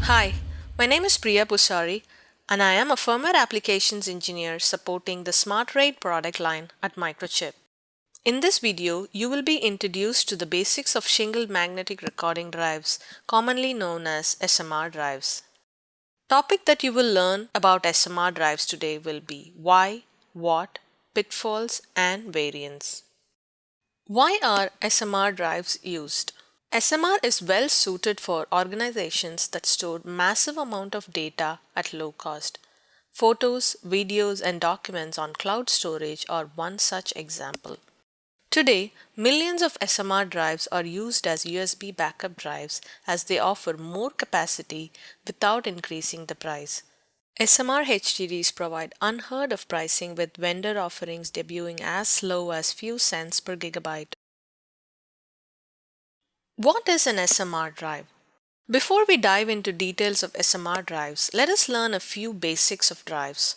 Hi, my name is Priya Pusari and I am a firmware applications engineer supporting the SmartRAID product line at Microchip. In this video, you will be introduced to the basics of Shingled Magnetic Recording drives, commonly known as SMR drives. Topic that you will learn about SMR drives today will be why, what, pitfalls and variants. Why are SMR drives used? SMR is well suited for organizations that store massive amount of data at low cost. Photos, videos, and documents on cloud storage are one such example. Today, millions of SMR drives are used as USB backup drives as they offer more capacity without increasing the price. SMR HDDs provide unheard of pricing with vendor offerings debuting as low as few cents per gigabyte. What is an SMR drive? Before we dive into details of SMR drives, let us learn a few basics of drives.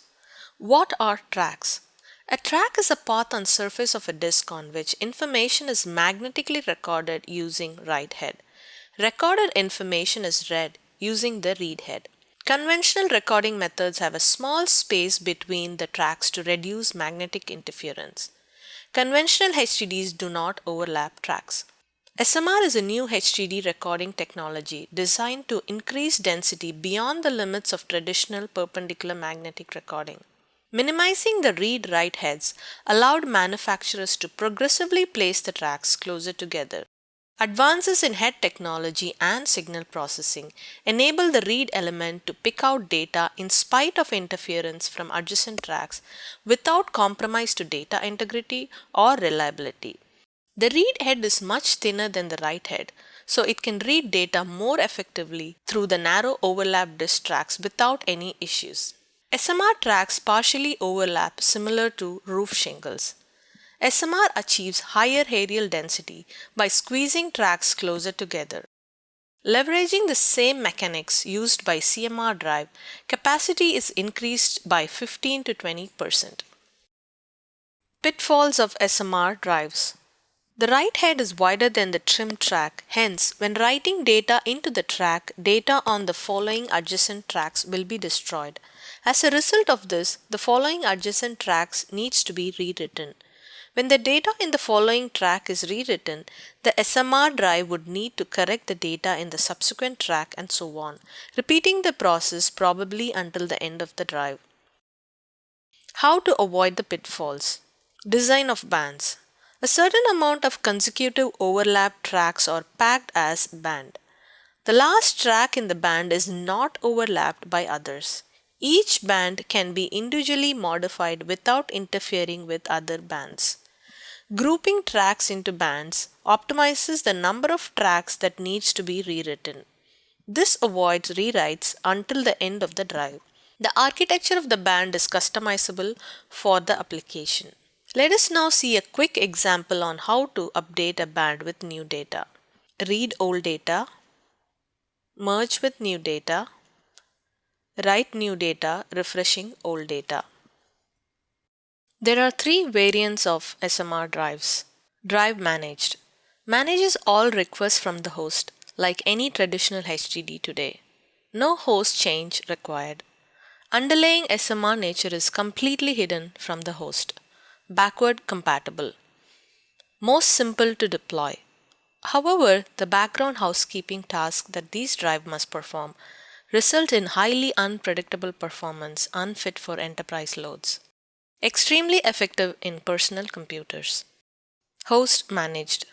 What are tracks? A track is a path on surface of a disk on which information is magnetically recorded using write head. Recorded information is read using the read head. Conventional recording methods have a small space between the tracks to reduce magnetic interference. Conventional HDDs do not overlap tracks. SMR is a new HDD recording technology designed to increase density beyond the limits of traditional perpendicular magnetic recording. Minimizing the read-write heads allowed manufacturers to progressively place the tracks closer together. Advances in head technology and signal processing enable the read element to pick out data in spite of interference from adjacent tracks without compromise to data integrity or reliability. The read head is much thinner than the write head, so it can read data more effectively through the narrow overlap disk tracks without any issues. SMR tracks partially overlap similar to roof shingles. SMR achieves higher areal density by squeezing tracks closer together. Leveraging the same mechanics used by CMR drive, capacity is increased by 15 to 20%. Pitfalls of SMR drives. The write head is wider than the trim track, hence, when writing data into the track, data on the following adjacent tracks will be destroyed. As a result of this, the following adjacent tracks needs to be rewritten. When the data in the following track is rewritten, the SMR drive would need to correct the data in the subsequent track and so on, repeating the process probably until the end of the drive. How to avoid the pitfalls? Design of bands. A certain amount of consecutive overlap tracks are packed as band. The last track in the band is not overlapped by others. Each band can be individually modified without interfering with other bands. Grouping tracks into bands optimizes the number of tracks that needs to be rewritten. This avoids rewrites until the end of the drive. The architecture of the band is customizable for the application. Let us now see a quick example on how to update a band with new data. Read old data, merge with new data, write new data, refreshing old data. There are three variants of SMR drives. Drive managed. Manages all requests from the host, like any traditional HDD today. No host change required. Underlying SMR nature is completely hidden from the host. Backward compatible. Most simple to deploy. However, the background housekeeping task that these drives must perform result in highly unpredictable performance unfit for enterprise loads. Extremely effective in personal computers. Host managed.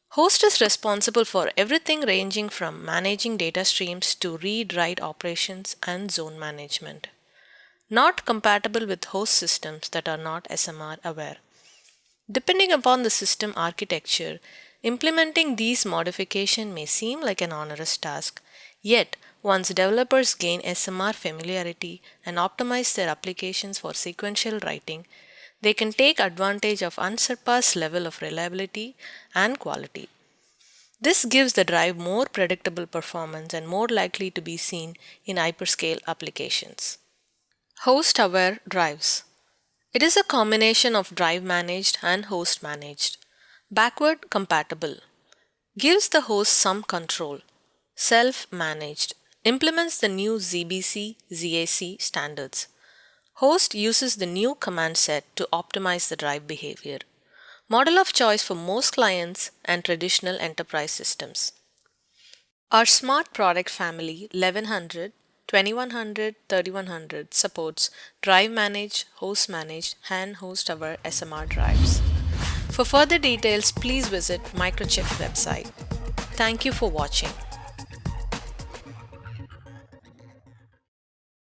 Host is responsible for everything ranging from managing data streams to read-write operations and zone management. Not compatible with host systems that are not SMR aware. Depending upon the system architecture, implementing these modifications may seem like an onerous task, yet once developers gain SMR familiarity and optimize their applications for sequential writing, they can take advantage of unsurpassed level of reliability and quality. This gives the drive more predictable performance and more likely to be seen in hyperscale applications. Host-aware drives. It is a combination of drive managed and host managed. Backward compatible. Gives the host some control. Self-managed. Implements the new ZBC, ZAC standards. Host uses the new command set to optimize the drive behavior. Model of choice for most clients and traditional enterprise systems. Our smart product family 1100, 2100, 3100 supports drive manage, host manage, and host our SMR drives. For further details, please visit Microchip website. Thank you for watching.